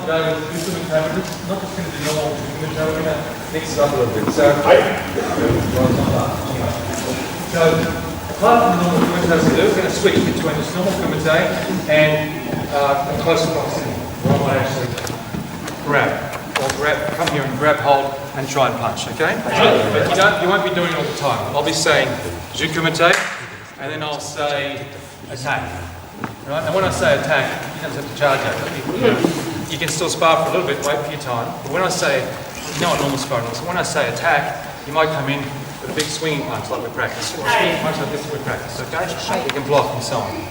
today with Kumite. We're not just going to do normal Kumite, we're going to mix it up a little bit. So, apart from the normal Kumite, we're going to switch between this normal Kumite and closer proximity, where I might actually grab, come here and grab hold and try and punch, okay? But you won't be doing it all the time. I'll be saying Kumite, and then I'll say attack. Right? And when I say attack, you don't have to charge out. You can still spar for a little bit, wait for your time. But when I say, you know what normal sparring is, when I say attack, you might come in with a big swinging punch like we practice, or a swinging punch like this we practice, okay? You can block and so on.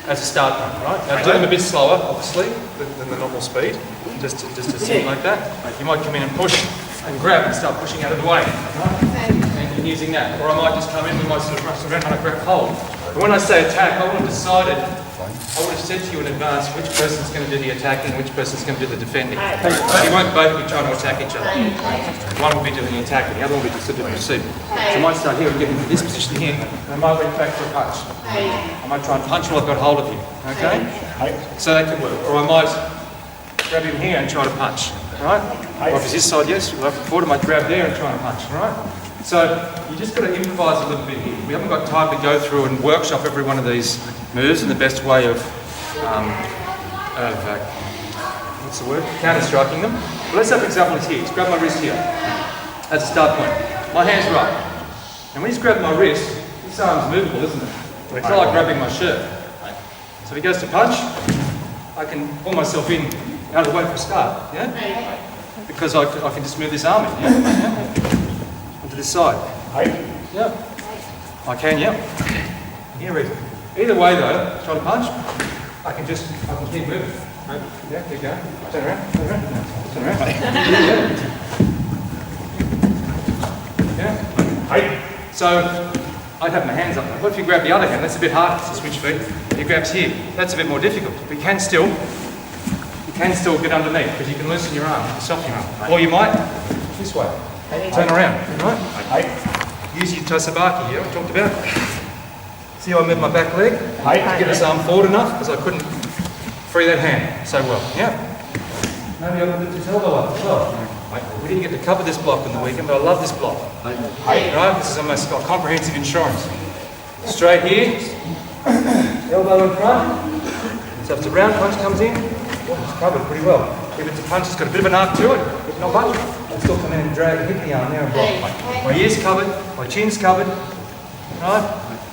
As a start point, right? Now do them a bit slower, obviously, than the normal speed, just to see like that. You might come in and push and grab and start pushing out of the way, right? And using that. Or I might just come in, we might sort of rush around and grab hold. But when I say attack, I would have decided, I would have said to you in advance which person's going to do the attacking, which person's going to do the defending. You won't both be trying to attack each other. One will be doing the attacking, the other will be just doing the receiving. So I might start here and get into this position here, and I might wait back for a punch. I might try and punch while I've got hold of you, okay? So that could work. Or I might grab him here and try to punch, right? Or if it's this side, yes, if I'm forward, I might grab there and try and punch, right? So you just got to improvise a little bit here. We haven't got time to go through and workshop every one of these moves and the best way of what's the word? Counter-striking them. But let's have an example is here. Just grab my wrist here as a start point. My hand's are up. And when he's grabbing my wrist, this arm's movable, isn't it? It's not like grabbing my shirt. So if he goes to punch, I can pull myself in out of the way for a start, yeah? Because I can just move this arm in, yeah? To this side. Yeah. I can, yeah. Here, either way though, try to punch, I can keep moving. Yeah, keep going. Turn around. Yeah. So, I'd have my hands up. What if you grab the other hand? That's a bit harder to switch feet. He grabs here. That's a bit more difficult. But you can still get underneath because you can loosen your arm, soften your arm. Or you might this way. Turn around, right? Use your tasabaki here, I talked about. See how I move my back leg? To get this arm forward enough because I couldn't free that hand so well, yeah? Maybe I can lift this elbow up as well. We didn't get to cover this block on the weekend, but I love this block. Right? This is almost got comprehensive insurance. Straight here, elbow in front. So if it's a round punch comes in, it's covered pretty well. If it's a punch, it's got a bit of an arc to it, but not much. I'll still come in and drag and hit the arm there and block. My ear's covered, my chin's covered. Right?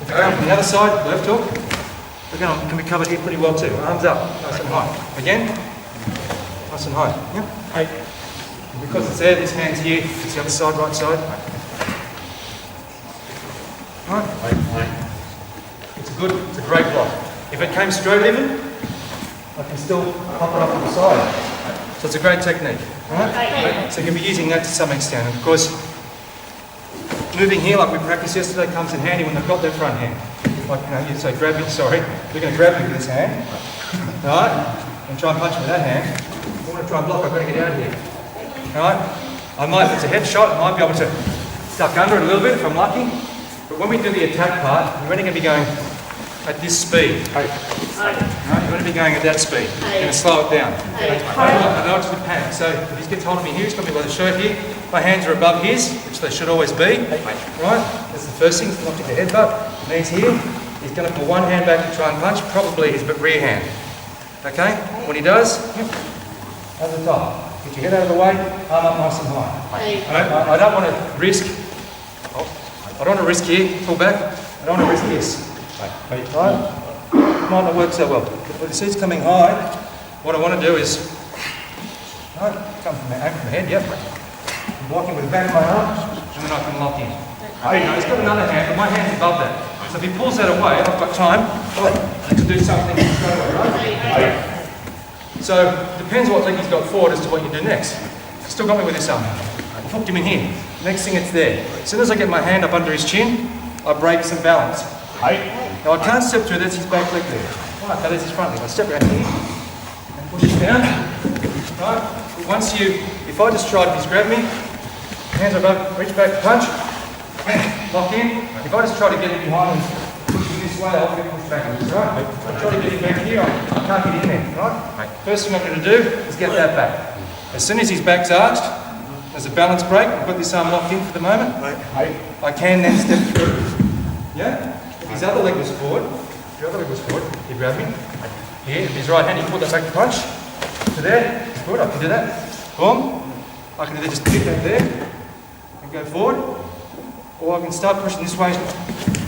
If I come from the other side, left hook, again, I can be covered here pretty well too. Arms up, nice and high. Again, nice and high. Yeah? And because it's there, this hand's here, it's the other side, right side. Right? It's a great block. If it came straight even, I can still pop it up on the side. So it's a great technique. Right? So you can be using that to some extent. And of course, moving here like we practiced yesterday comes in handy when they've got their front hand. Like, you say grab me, sorry. We're going to grab me with this hand. Right? And try and punch with that hand. If I want to try and block, I've got to get out of here. Right? I might, if it's a headshot, I might be able to duck under it a little bit if I'm lucky. But when we do the attack part, you're only going to be going at this speed. Right? You're going to be going at that speed. You're going to slow it down. I know it's a bit panic. So if he gets hold of me here, he's got me by the shirt here. My hands are above his, which they should always be. Right? That's the first thing. It's not to the headbutt. Knees here. He's going to pull one hand back to try and punch, probably his rear hand. Okay? When he does, over the top. Get your head out of the way, arm up nice and high. I don't want to risk. I don't want to risk here, pull back. I don't want to risk this. Right? Might not work so well. But you see it's coming high. What I want to do is, come from the head, yep. I'm blocking with the back of my arm, and then I can lock in. He's got another hand, but my hand's above that. So if he pulls that away, I've got time to do something straight away, right? So it depends what leg he's got forward as to what you do next. Still got me with this arm. I've hooked him in here. Next thing it's there. As soon as I get my hand up under his chin, I break some balance. Now I can't step through, that's his back leg there. Right, that is his front leg. I step around here and push it down. Right? If I just try to just grab me, hands are above, reach back, punch, lock in. If I just try to get in behind and push him this this way, I'll get pushed back, right? I'm trying to get him back here, I can't get in there, right? First thing I'm going to do is get that back. As soon as his back's arched, there's a balance break, I've got this arm locked in for the moment. I can then step through. Yeah? If his other leg was forward, he grabbed me. Here, if his right hand, he pulled that back to punch. To there, it's good, I can do that. Boom. I can either just pick that there and go forward, or I can start pushing this way,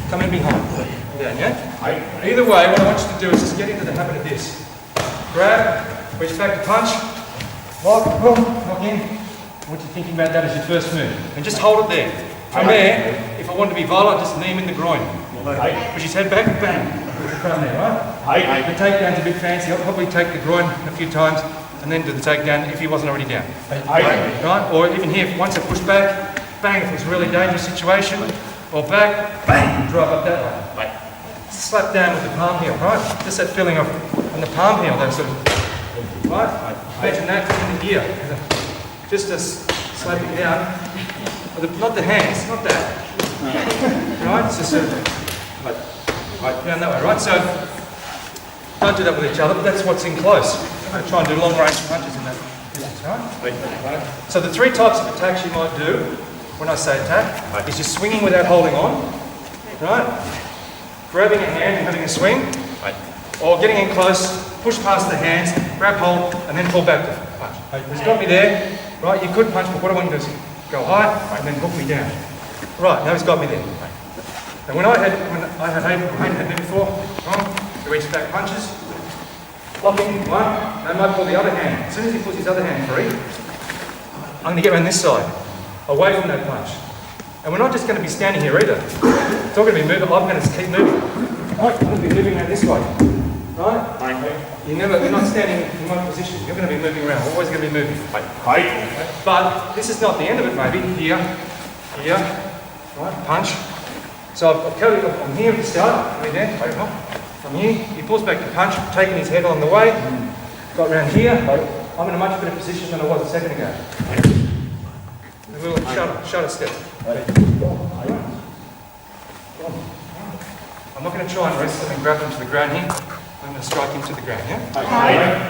come in behind. Down, yeah? Either way, what I want you to do is just get into the habit of this. Grab, reach back to punch, lock, boom, lock in. I want you thinking about that as your first move. And just hold it there. From there, if I want to be violent, just knee him in the groin. Push his head back, bang. From there, right? The takedown's a bit fancy. I'll probably take the groin a few times and then do the takedown if he wasn't already down. Right? Or even here, once I push back, bang, if it's a really dangerous situation, or back, bang, drive up that way. Slap down with the palm heel, right? Just that feeling of, on the palm heel, that sort of, right? Imagine that in the ear. Just as slapping down, not the hands, not that. Right? It's just sort of, down that way, right? So, don't do that with each other, but that's what's in close. I'm going to try and do long range punches in that distance, right? So the three types of attacks you might do when I say attack is just swinging without holding on, right? Grabbing a hand and having a swing, or getting in close, push past the hands, grab hold, and then pull back to punch. He's got me there, right? You could punch, but what I want you to do is go high and then hook me down. Right, now he's got me there. And when I had Hayden had before, he reached back punches, blocking one, and I might pull the other hand. As soon as he pulls his other hand free, I'm going to get around this side, away from that punch. And we're not just going to be standing here either. It's not going to be moving, I'm going to keep moving. I'm going to be moving around this way, right? You're not standing in one position, you're going to be moving around, always going to be moving. But this is not the end of it, maybe. Here, right, punch. So I've carried it from here at the start, right there, from here, he pulls back to punch, taking his head on the way, got round here, I'm in a much better position than I was a second ago. A little shutter step. I'm not going to try and wrestle him and grab him to the ground here, I'm going to strike him to the ground, yeah?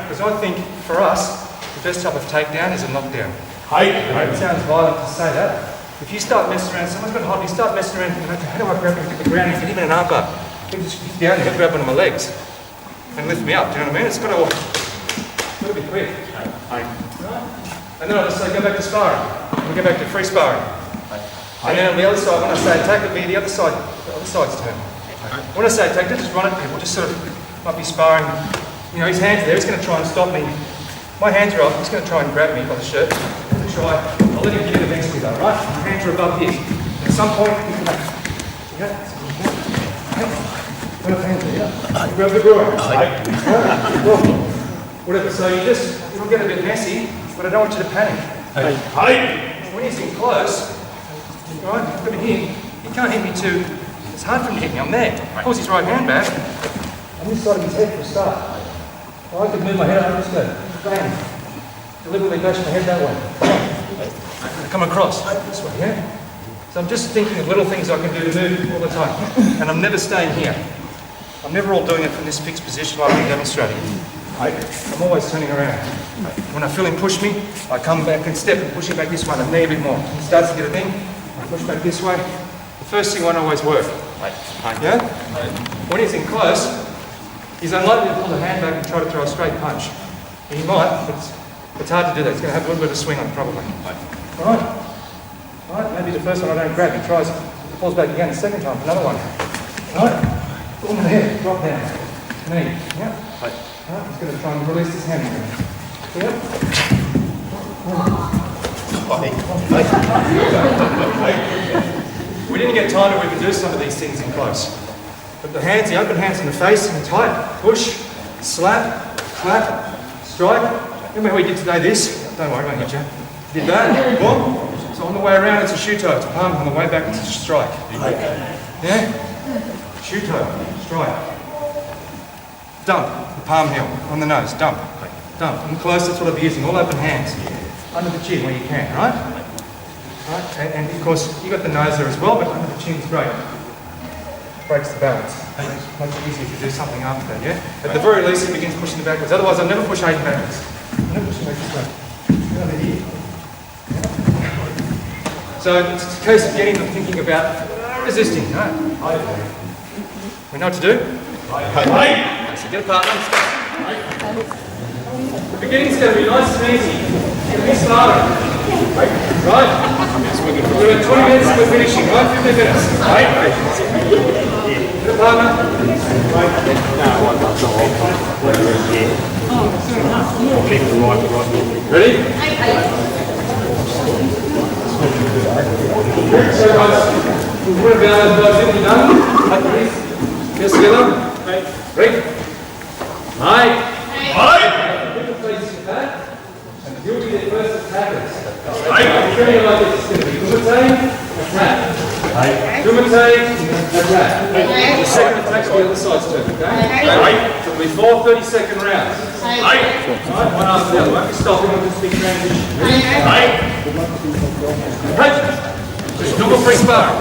Because I think, for us, the best type of takedown is a knockdown. It sounds violent to say that. If you start messing around, someone's going to hold me, start messing around, how do I grab him to the ground? Even an arm bar. He'll just get down and grab one of my legs and lift me up, do you know what I mean? It's got to be quick. And then I'll just say, go back to sparring. We'll go back to free sparring. And then on the other side, when I say attack, it'll be the other side's turn. When I say attack, just run at people, just sort of, might be sparring. You know, his hands there, he's going to try and stop me. My hands are up, he's going to try and grab me by the shirt. I'll let him get it eventually though, right? My hands are above his. At some point, he's going to grab the groin. Whatever, so it'll get a bit messy, but I don't want you to panic. When he's in close, right, look at him, he can't hit me too, it's hard for him to hit me, I'm there. He pulls his right hand back, on this side of his head for a start. I could move my head up, just go, bang. Deliberately bash my head that way. I come across, this way, yeah? So I'm just thinking of little things I can do to move all the time. And I'm never staying here. I'm never all doing it from this fixed position like I'm demonstrating. I'm always turning around. When I feel him push me, I come back and step and push him back this way and knee a bit more. He starts to get a thing, I push back this way. The first thing won't always work. Yeah? When he's in close, he's unlikely to pull the hand back and try to throw a straight punch. He might, but it's hard to do that. He's going to have a little bit of swing on probably. Right, maybe the first one I don't grab, he tries, pulls back again the second time, another one. Right, pull my head, drop down, knee, yeah. Right, he's going to try and release his hand again. Yep. We didn't get time to even do some of these things in close. But the hands, the open hands in the face, and tight, push, slap, clap, strike. Remember how we did today this? Don't worry, I won't hit you. Did that, boom. So on the way around it's a shoe toe, it's a palm, on the way back it's a strike. Yeah? Shoe toe, strike. Dump, the palm heel, on the nose, dump. Dump. And close, that's what I'll be using, all open hands. Under the chin where you can, right? And of course, you got the nose there as well, but under the chin's great. breaks the balance. Makes it easier to do something after that, yeah? At the very least, it begins pushing the backwards. Otherwise, I'll never push Hayden backwards. I'll never push him back this way. Over here. So it's a case of getting them thinking about resisting, right? We know what to do? So get a partner. The beginning's going to be nice and easy. It's going to be smarter. Right? We've got 20 minutes and we're finishing, right? 15 minutes. Right? Get a partner. Ready? So guys, we'll put about those in, you done? Get together. Ready? Aye. Different places with that. And you'll be the first attackers. I'm training like this. It's going to be Kumite, attack. Kumite, attack. The second attack's the other side's turn, okay? So it'll be 4 30-second rounds. Right, one after the other. Won't be stopping with this big transition. Right? Just normal free sparring.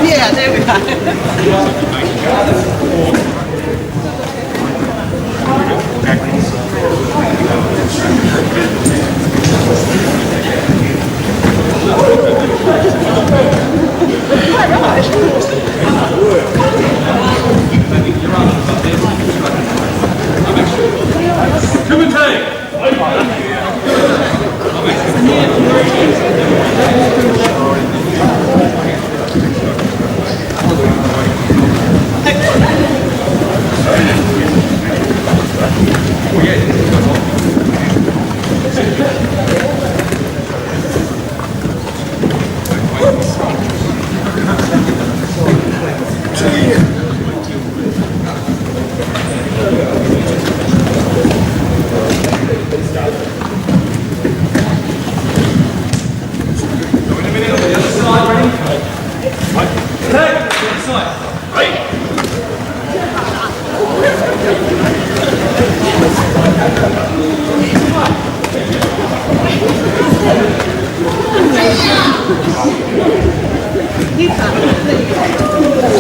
Yeah, there we go. You can't.